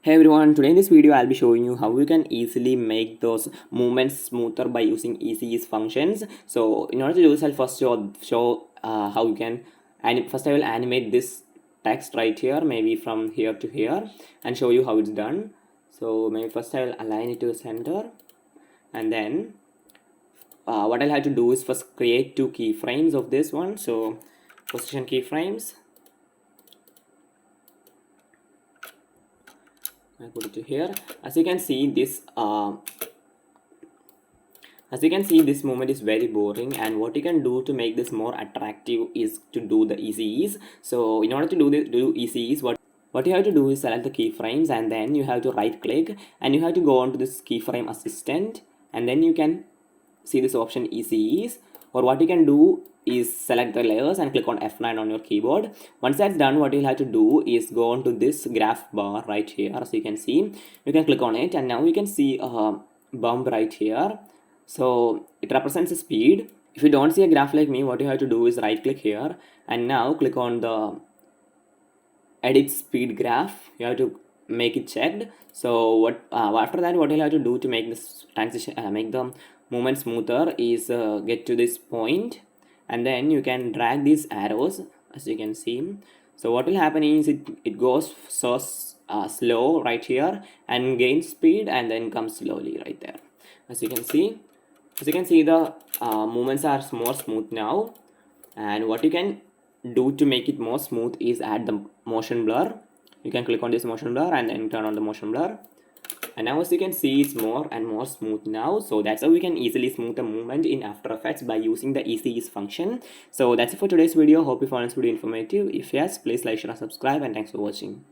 Hey everyone, today in this video I'll be showing you how you can easily make those movements smoother by using easy ease functions. So in order to do this, I'll first show how you can, and first I will animate this text right here, maybe from here to here, and show you how it's done. So maybe first I will align it to the center, and then what I'll have to do is first create two keyframes of this one. So position keyframes, I put it to here. As you can see, this movement is very boring, and what you can do to make this more attractive is to do the easy ease. So in order to do easy ease, what you have to do is select the keyframes, and then you have to right click and you have to go on to this keyframe assistant, and then you can see this option easy ease. Or what you can do is select the layers and click on F9 on your keyboard. Once that's done, what you'll have to do is go on to this graph bar right here. As you can see, you can click on it, and now you can see a bump right here. So it represents the speed. If you don't see a graph like me, what you have to do is right click here and now click on the edit speed graph. You have to make it checked. So what after that, what you'll have to do to make this transition, make the movement smoother is get to this point, and then you can drag these arrows, as you can see. So what will happen is it goes so slow right here and gains speed and then comes slowly right there. As you can see, the movements are more smooth now. And what you can do to make it more smooth is add the motion blur. You can click on this motion blur and then turn on the motion blur, and now as you can see, it's more and more smooth now. So that's how we can easily smooth the movement in After Effects by using the easy ease function. So that's it for today's video. Hope you found this video informative. If yes, please like, share and subscribe, and thanks for watching.